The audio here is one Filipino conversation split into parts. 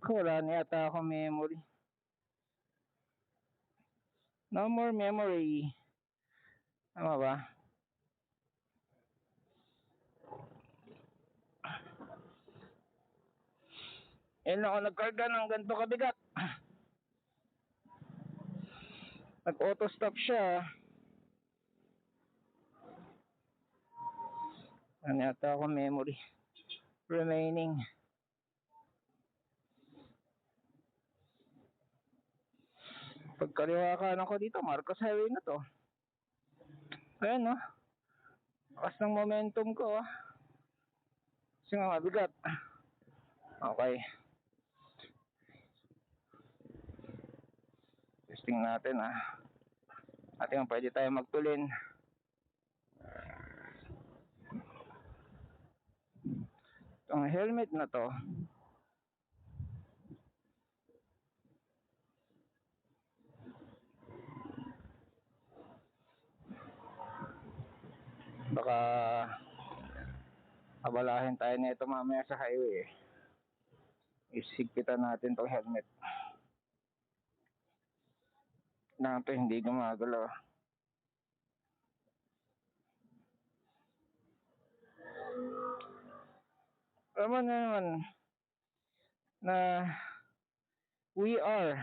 Wala na yata ako memory. No more memory. Tama ba? Yan ako nagkarga ng ganito kabigat. Nag auto stop siya. Ano yata ako memory remaining. Pagkaliwa ka ako dito, Marcos Highway na to. Ayan no, lakas ng momentum ko kasi nga mabigat. Okay, testing natin ating pwede tayo magtulin. Itong helmet na to, baka abalahin tayo nito mamaya sa highway. Isigpitan natin tong helmet na ito hindi gumagalaw. Naman na we are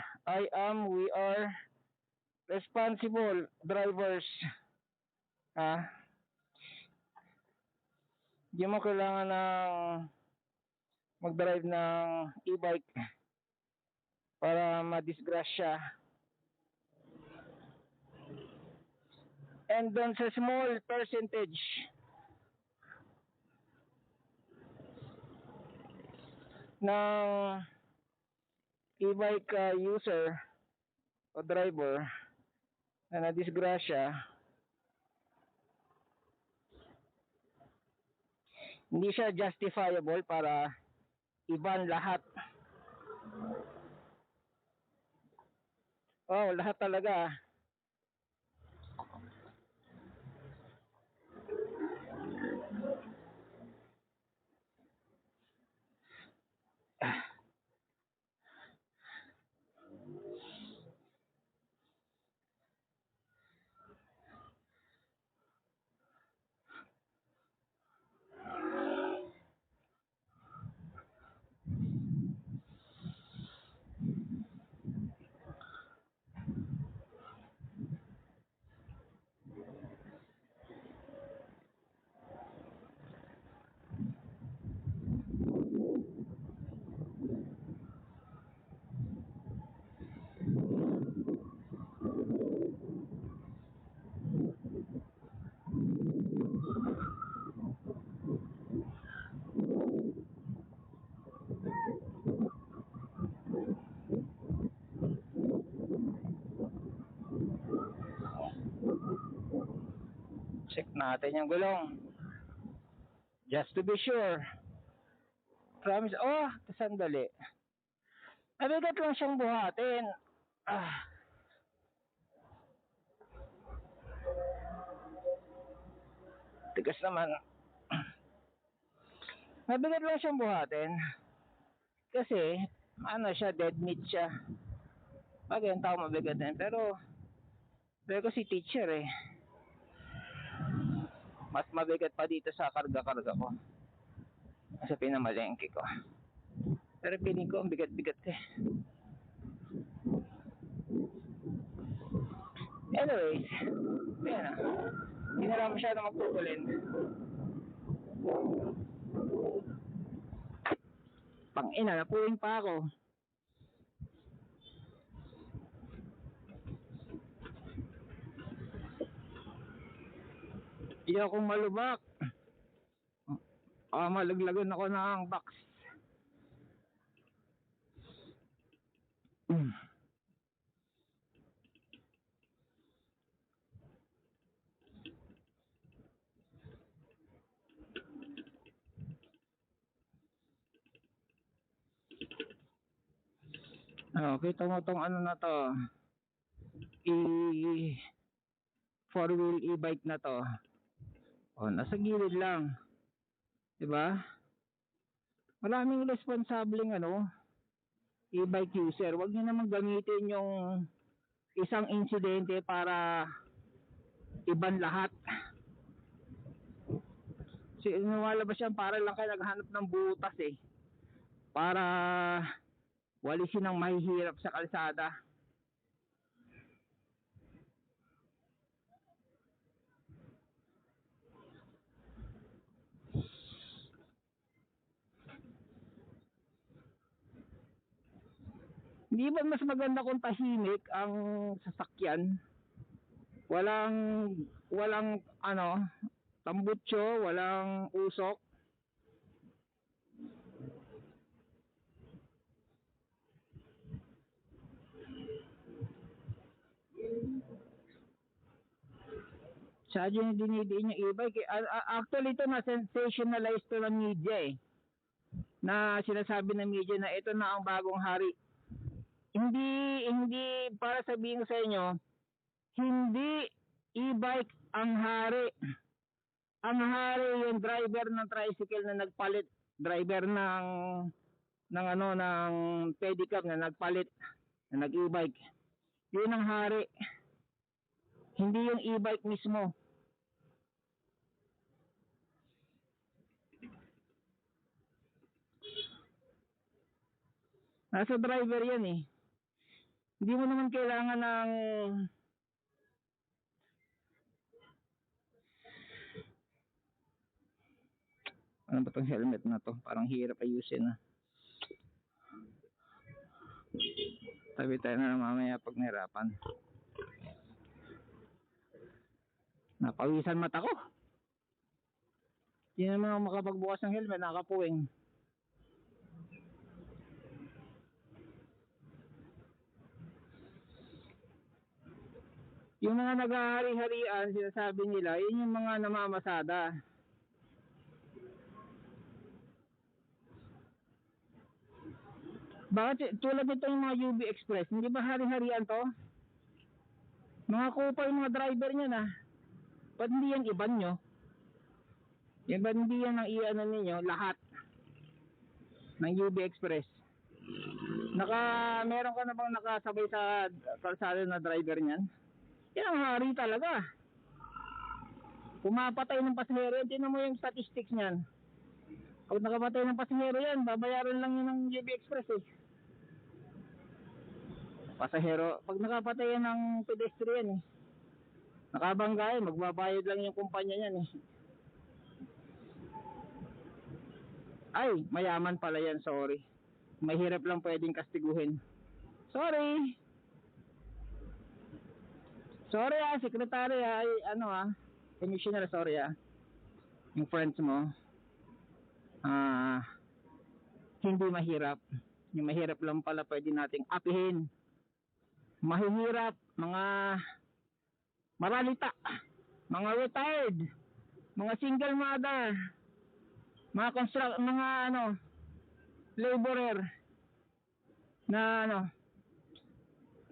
responsible drivers. Hindi mo kailangan ng mag-drive ng e-bike para madisgrasya. And doon sa small percentage ng e-bike user o driver na nadisgrasya, hindi siya justifiable para i-ban lahat. Lahat talaga. Check natin yung gulong just to be sure. Promise. Sandali, mabigat lang siyang buhatin. Tigas naman. Mabigat lang siyang buhatin kasi siya, dead meat siya. Bagay ang tao mabigat din, pero kasi teacher mas mabigat pa dito sa karga-karga ko sa pinamalengke ko. Pero piling ko ang bigat-bigat Anyways, yan hindi na lang masyado magtutulin. Pang-ina, napuwing pa ako. Hindi akong malubak. Malaglagan ako ng box. Kita mo tong na to, four wheel e-bike na to. Nasa gilid lang, diba? Maraming responsableng e-bike user, wag niyo naman gamitin yung isang insidente para iban lahat. Kasi lumalabas yan para lang kayo naghanap ng butas para walisin ang mahihirap sa kalsada. Hindi ba mas maganda kung tahimik ang sasakyan? Walang tambutso, walang usok. Sadyo yung dinidiin yung e-bike. Actually ito na sensationalized to ng media na sinasabi ng media na ito na ang bagong hari. Hindi para sabihin ko sa inyo, hindi e-bike ang hari. Ang hari yung driver ng tricycle na nagpalit, driver ng pedicab na nagpalit, na nag-e-bike. Yun ang hari. Hindi yung e-bike mismo. Nasa driver yan Hindi mo naman kailangan ng ano ba tong helmet na to? Parang hirap ayusin Tabi tayo na mamaya pag nahirapan. Napawisan mata ko. Hindi naman ako makapagbukas ng helmet, nakapuwing. Yung mga naghahari-harian, sinasabi nila, yun yung mga namamasada. Bakit tulad nito yung mga UB Express, hindi ba hari-harian to? Mga kupa yung mga driver niya na. Ba't hindi yan iban nyo? Ba't hindi yan ang i-ano ninyo, lahat ng UB Express? Meron ka na bang nakasabay sa kalsada na driver niyan? Yan ang hari talaga. Pumapatay ng pasahero yan, tinan mo yung statistics niyan. Pag nakapatay ng pasahero yan, babayaran lang yun ng UB Express pasahero. Pag nakapatay yan ng pedestrian nakabangga magbabayad lang yung kumpanya niyan Ay, mayaman pala yan, sorry. Mahirap lang pwedeng kastiguhin. Sorry. Sorry secretary ay commissioner, sorry yung friends mo. Hindi mahirap. Yung mahirap lang pala pwede nating apihin. Mahihirap, mga maralita, mga retired, mga single mother, mga laborer na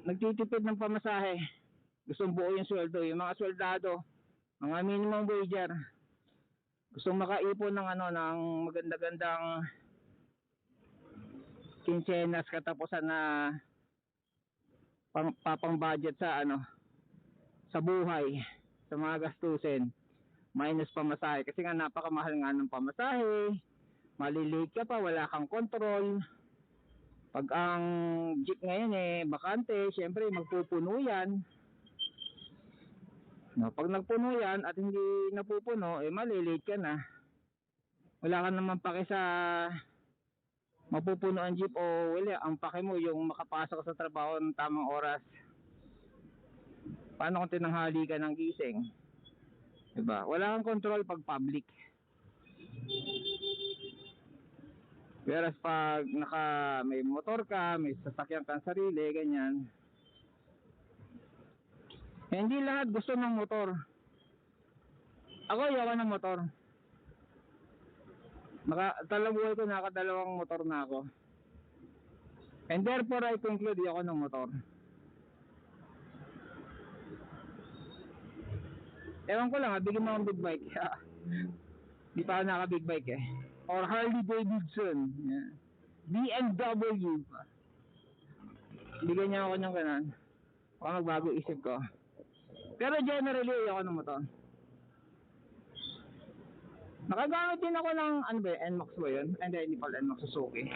nagtitipid ng pamasahe, gustong buo yung sweldo, yung mga soldado, mga minimum wager, gustong makaipon ng ng maganda-gandang kinsenas katapusan na papang budget sa sa buhay, sa mga gastusin, minus pamasahe kasi nga napakamahal nga ng pamasahe, malilate ka pa, wala kang control. Pag ang jeep ngayon bakante, syempre magpupuno yan. Pag nagpuno yan at hindi napupuno, malilate ka na. Wala ka naman pake sa mapupuno ang jeep o wala, ang pake mo yung makapasok sa trabaho ng tamang oras. Paano kung tinanghali ka ng gising? Diba? Wala kang control pag public. Whereas pag may motor ka, may sasakyan kang sarili, ganyan. Hindi lahat gusto ng motor. Ako ayaw ng motor. Talabuhay ko nakadalawang motor na ako. And therefore I conclude ako ng motor. Ewan ko lang bigyan mo ng big bike. Di pa ako naka big bike or Harley Davidson, BMW. Bigyan niya ako ng ganun. Baka magbago isip ko. Pero generally, ayoko ng motor. Nakagamit din ako ng, ano ba, NMAX ba yun? Hindi pala NMAX, Suzuki.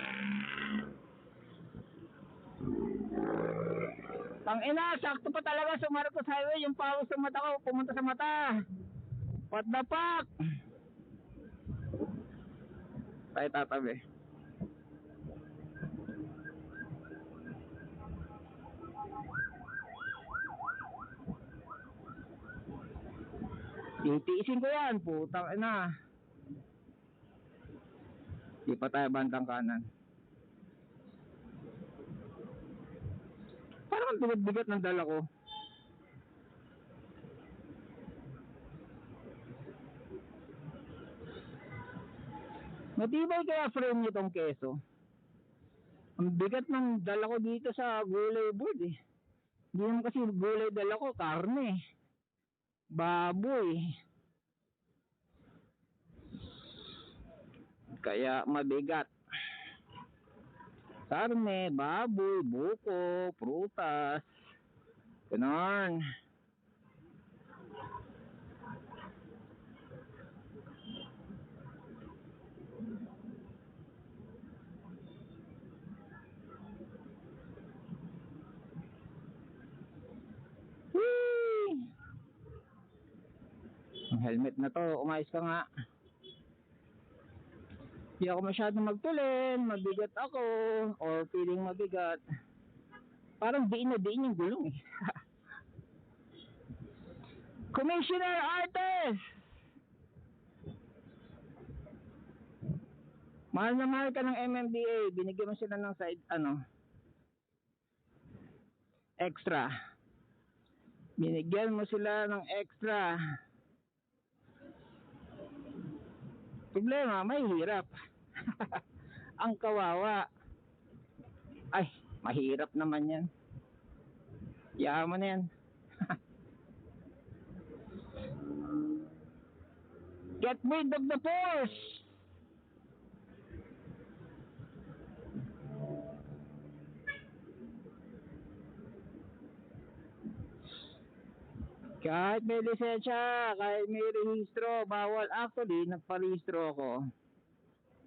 Tangina, sakto pa talaga sa Marcos Highway, yung pawis sa mata ko, pumunta sa mata. What the fuck? Tayo tatabi. Titiisin ko yan, putang ina. Di pa tayo bandang kanan. Parang ang bigat-bigat ng dala ko. Matibay kaya frame nitong keso. Ang bigat ng dala ko dito sa gulay board eh. Hindi naman kasi gulay dala ko, karne. Baboy. Kaya mabigat. Karne, baboy, buko, prutas. Ganon. Ang helmet na to, umayos ka nga. Hindi ako masyadong magtulin, mabigat ako, or feeling mabigat. Parang diin na diin yung gulong eh. Commissioner Artes! Mahal na mahal ka ng MMDA, binigyan mo sila ng side, extra. Binigyan mo sila ng extra. Problema, may hirap. Ang kawawa. Ay, mahirap naman yan. Yaman na yan. Get rid of the force! Kahit may lisensya, kahit may rehistro, bawal. Actually, nagparehistro ako.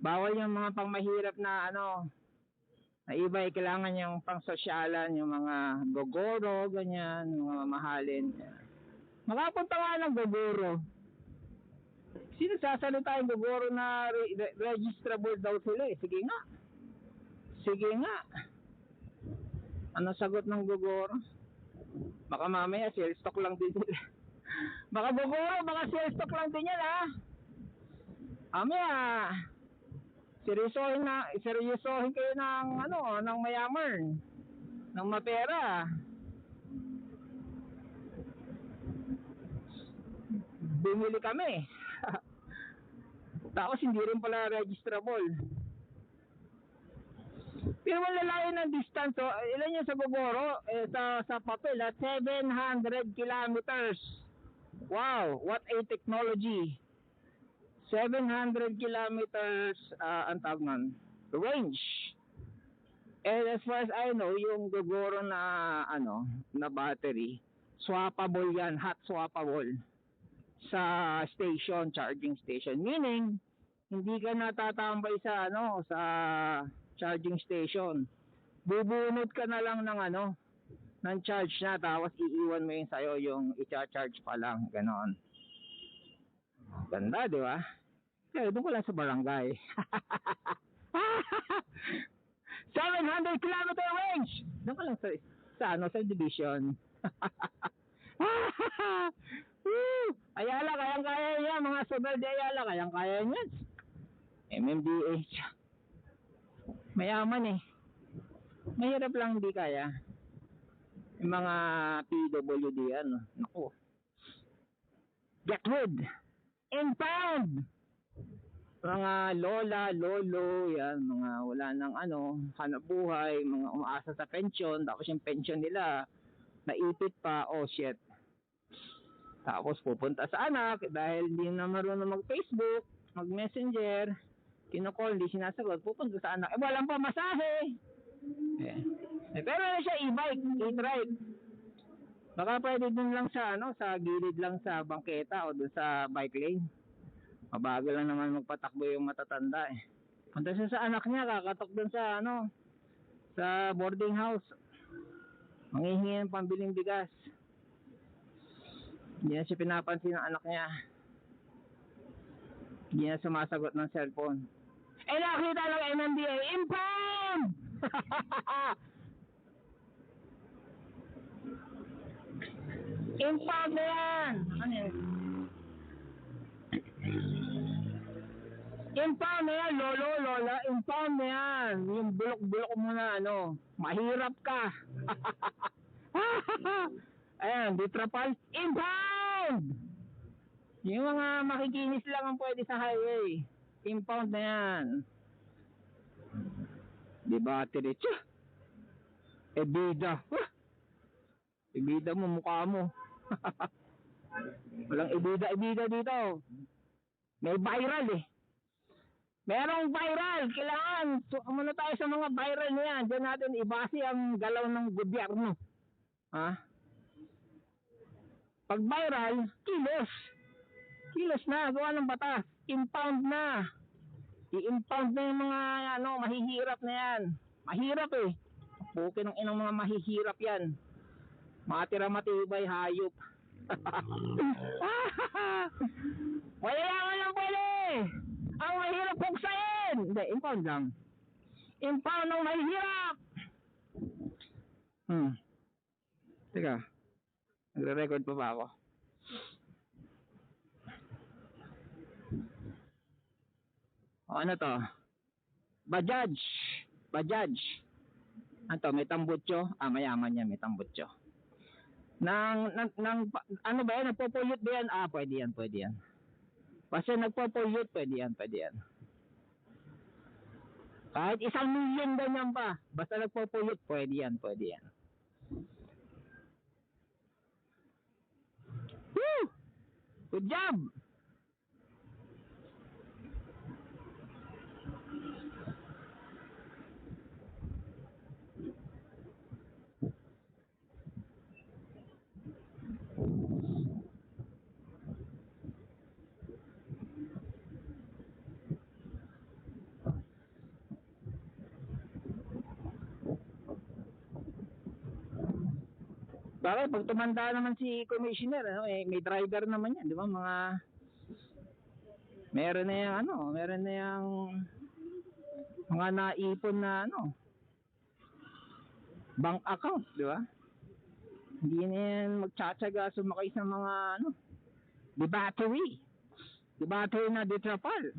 Bawal yung mga pangmahirap na na iba kailangan yung pangsosyalan, yung mga gogoro, ganyan, mga mamahalin. Makapunta nga ng gogoro. Sinasasalita yung gogoro na registrable daw sila eh. Sige nga. Sige nga. Ano sagot ng gogoro? Baka mamaya sales stock lang din sila. Baka gogoro, baka sales stock lang din yan ha. Mamaya seryosohin kayo ng ng mayaman, ng mapera. Bumili kami. Tapos hindi rin pala registrable. Pero malalayo ng distance. So, ilan yung sa Gogoro? Sa papel, 700 kilometers. Wow, what a technology. 700 kilometers ang tawag nun, range. And as far as I know, yung Gogoro na na battery, swappable yan, hot swappable sa station, charging station. Meaning, hindi ka natatambay sa sa charging station. Bubunot ka na lang ng ng charge na, tapos iiwan mo yung sa'yo yung i-charge pa lang, ganon. Ganda, di ba? Kaya doon ko lang sa barangay. 700 kilometer range! Doon ko lang sa division. Ayala, kayang-kaya niya. Mga Sobel de Ayala, kayang-kaya niya. MMDH. Mayaman eh. Mahirap lang hindi kaya. Yung mga PWD naku. Get rid! Impound! Mga lola, lolo, yan, mga wala nang hanap buhay, mga umaasa sa pension, tapos yung pension nila, naipit pa, oh shit. Tapos pupunta sa anak, dahil hindi na marunong mag-Facebook, mag-messenger, kinocall, hindi sinasagot, pupunta sa anak, walang pamasahe. Pero ano siya, e-bike, e-trike. Baka pwede dun lang sa ano, sa gilid lang sa bangketa o dun sa bike lane. Mabagal lang naman magpatakbo yung matatanda eh. Punta siya sa anak niya, kakatok dun sa ano, sa boarding house. Manghihingi ng pambiling bigas. Hindi na siya pinapansin ng anak niya. Hindi na sumasagot ng cellphone. Eh nakita ng MMDA, impound! Impound na yan! Ano yan? Impound na yan, lolo, lola, impound na yan. Yung bulok-bulok mo na ano, mahirap ka. Ayan, ditrapal, impound! Yung mga makikinis lang ang pwede sa highway. Impound na yan. Di ba, tiretso? Ebida. Ebida mo, mukha mo. Walang ebida dito. May viral eh. Merong viral. Kailangan. So, muna tayo sa mga viral na yan. Diyan natin ibase ang galaw ng gobyerno. Ha? Pag viral, kilos. Kilos na. Gawa ng batas. Impound na. I-impound na yung mga ano, mahihirap na yan. Mahirap eh. Puke ng inang mga mahihirap yan. Matira matibay hayop. Wala lang pwede. Ang mahirap pugsain. Hindi, impound lang. Impound ng mahihirap. Teka. Nagre-record pa ba ako? O ano to? Bajaj. Ano may tambutso? Mayaman yan, may tambutso. Nang ano ba yan? Nagpo-pollute ba yan? Pwede yan. Basta nagpo-pollute, pwede yan. Kahit 1 milyon ganyan pa. Basta nagpo-pollute, pwede yan. Woo! Good job! Bakit pag tumanda naman si commissioner, may driver naman yan, di ba? Meron na yung mga naipon na bank account, di ba? Hindi na yan magtsatsaga sumakay sa mga di battery na ditrapal.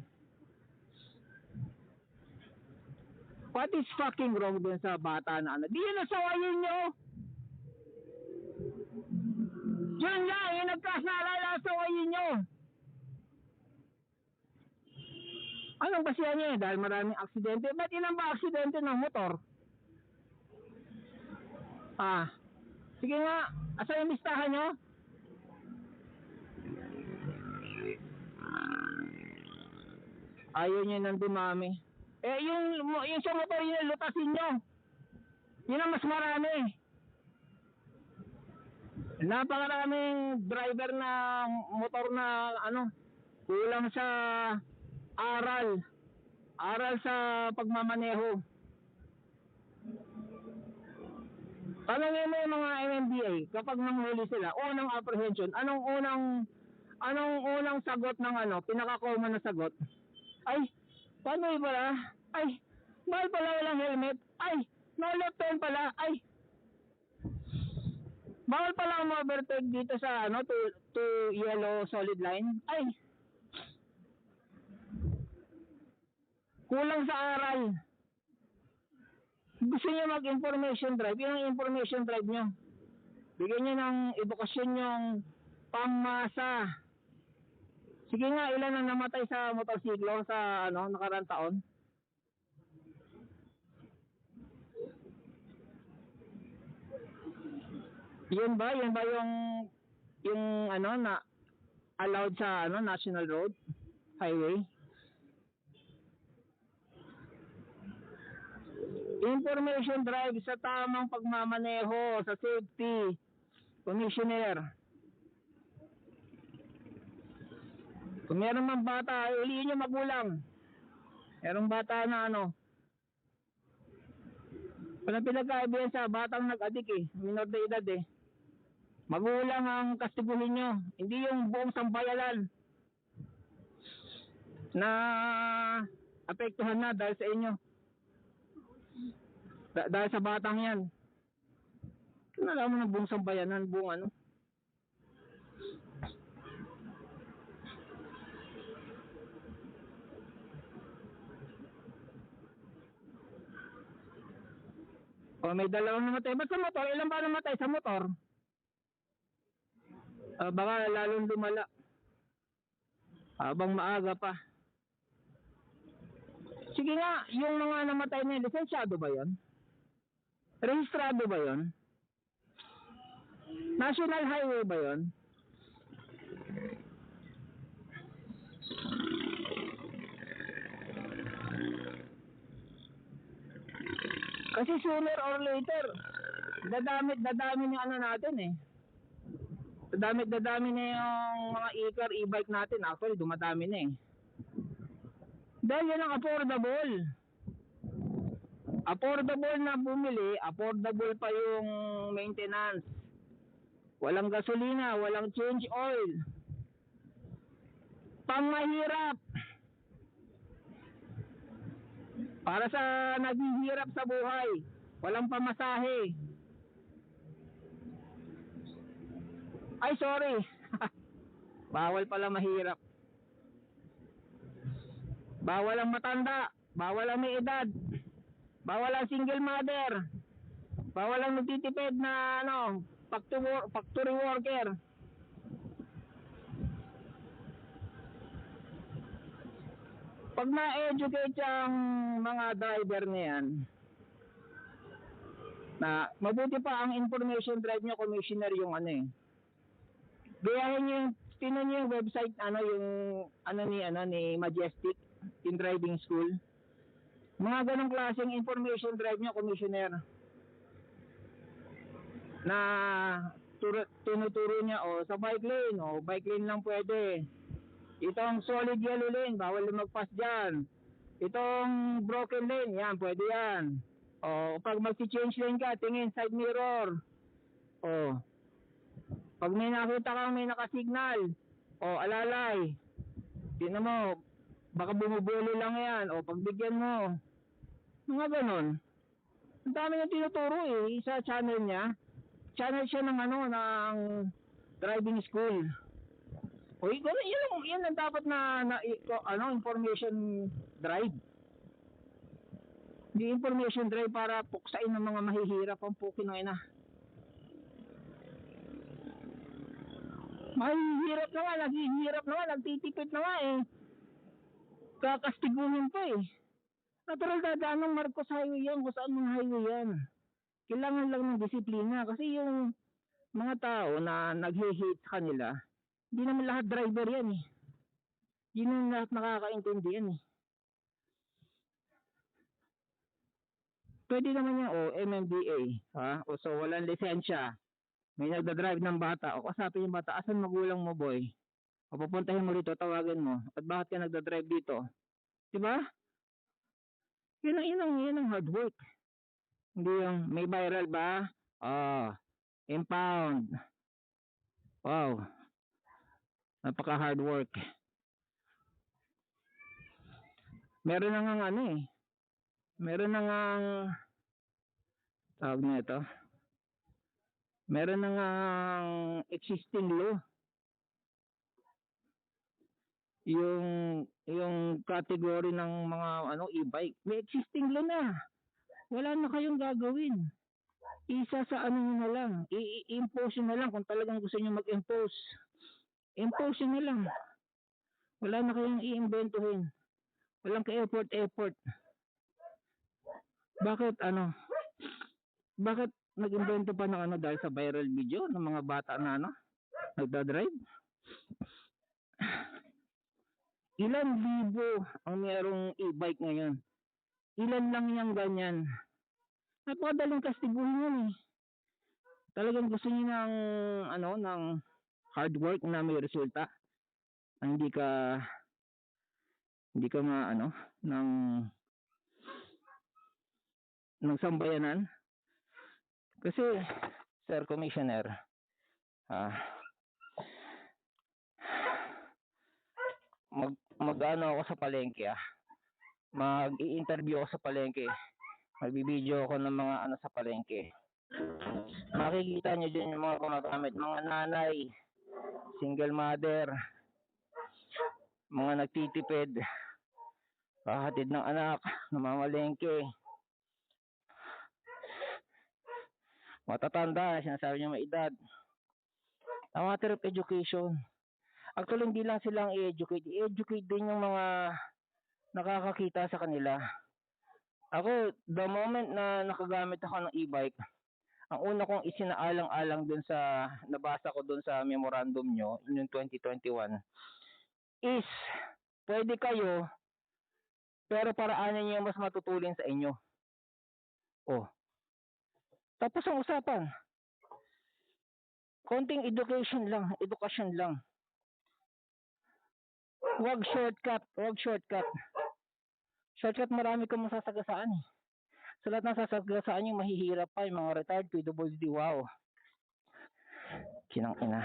What is fucking wrong dun sa bata na di yun nasawayin nyo. Yun lang, yung nagkasalala sa wayin nyo. Anong basihan nyo dahil maraming aksidente? Ba't ilan ba aksidente ng motor? Sige nga, asa yung listahan nyo? Ayaw nyo nang dumami. Yung sa motor yun, lutasin nyo. Yun ang mas marami. Napakaraming driver na motor na kulang sa aral sa pagmamaneho. Tanungin mo yung mga MMDA kapag nanghuli sila, unang apprehension, anong unang sagot ng pinaka-common na sagot? Ay, paano pala? Ay, mahal pala walang helmet. Ay, no left turn pala. Ay, bawal pala ang overtake dito sa to yellow solid line. Ay, kulang sa aral. Gusto niyo mag-information drive, yun ang information drive nyo. Bigyan nyo ng edukasyon yung pangmasa. Sige nga, ilan ang namatay sa motorsiklo sa nakarang taon? Yun ba yung na allowed sa national road, highway? Information drive sa tamang pagmamaneho, sa safety. Commissioner. Kung meron mang bata, ulihin nyo magulang. Merong bata na walang pinagkaibigan sa batang nag-adik minor de edad Magulang ang kastiguhin nyo, hindi yung buong sambayanan na apektuhan na dahil sa inyo. Dahil sa batang yan. Nalaman ng buong sambayanan, buong O may dalawang namatay. Ba't sa motor? Ilan ba namatay sa motor? Baka lalong lumala. Habang maaga pa. Sige nga, yung mga namatay na lisensyado ba yon? Rehistrado ba yon? National highway ba yon? Kasi sooner or later, dadami yung natin Dadami na yung mga e-car, e-bike natin. Actually, dumadami na Dahil yan ang affordable. Affordable na bumili, affordable pa yung maintenance. Walang gasolina, walang change oil. Pangmahirap. Para sa naghihirap sa buhay, walang pamasahe. Ay, sorry. Bawal pala mahirap. Bawal ang matanda, bawal ang may edad, bawal ang single mother, bawal ang nagtitipid na factory worker. Pag ma-educate ang mga driver na yan, na mabuti pa ang information drive nyo, commissioner, yung gayahin nyo tinan nyo yung website, ni Majestic in driving school. Mga ganong klaseng information drive nyo, commissioner, na tinuturo niya, sa bike lane lang pwede. Itong solid yellow lane, bawal lumagpas dyan. Itong broken lane, yan, pwede yan. Pag magsi-change lane ka, tingin side mirror. Pag may nakita kang may nakasignal, alalay. Tingnan mo, baka bumubulo lang yan, pagbigyan mo. Mga ganon. Ang dami niya tinuturo sa channel niya. Channel siya ng driving school. Yan ang dapat na information drive. Hindi information drive para puksain ng mga mahihirap ang pukin ng ina. Mahihirap na nga, naghihirap na nga, nagtitipid na nga kakastiguhin pa Natural dadaan ng Marcos Highway yan, kung saan yung highway yan. Kailangan lang ng disiplina kasi yung mga tao na nag-hate sa kanila, hindi naman lahat driver yan Hindi naman lahat nakakaintindi yan Pwede naman yung MMDA, so walang lisensya. May nagda-drive ng bata, kasapin yung bata, asan magulang mo boy? Pupuntahin mo rito, tawagan mo. At bakit ka nagda-drive dito? Diba? Yan ang hard work. Hindi yung may viral ba? Impound. Wow. Napaka hard work. Meron na nga meron na nga tawag na ito. Meron na nga existing law. Yung category ng mga e-bike. May existing law na. Wala na kayong gagawin. Isa sa na lang. I-impose na lang kung talagang gusto niyo mag-impose. Impose na lang. Wala na kayong i-inventuhin. Walang ka-effort. Bakit Bakit nag-invento pa ng dahil sa viral video ng mga bata na nagda-drive? Ilan libo ang mayroong e-bike ngayon? Ilan lang yung ganyan? Napakadaling kastibuhin yan eh. Talagang gusto niyo ng ng hard work na may resulta. Hindi ka ng sambayanan. Kasi Sir Commissioner, ah mag-ano ako sa palengke, mag-i-interview ako sa palengke, magbibideo ako ng mga sa palengke. Makikita nyo din yung mga gumagamit, mga nanay, single mother, mga nagtitipid, kahatid ng anak, namamalengke, matatanda, sinasabi niya may edad. A matter of education. Actually, hindi lang silang i-educate din yung mga nakakakita sa kanila. Ako, the moment na nakagamit ako ng e-bike, ang una kong isinaalang-alang dun sa nabasa ko dun sa memorandum nyo, yung 2021, is pwede kayo, pero paraanin nyo mas matutulin sa inyo. Oh. Tapos ang usapan. Konting edukasyon lang. Huwag shortcut. Shortcut, marami kang masasagasaan eh. Sa lahat ng sasagasaan yung mahihirap pa, yung mga retired PWD, wow. Kinang ina.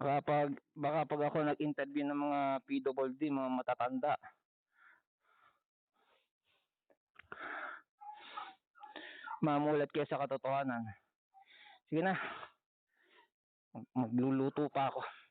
Baka pag ako nag-interview ng mga PWD, mga matatanda, mamulat kayo sa katotohanan. Sige na, magluluto pa ako.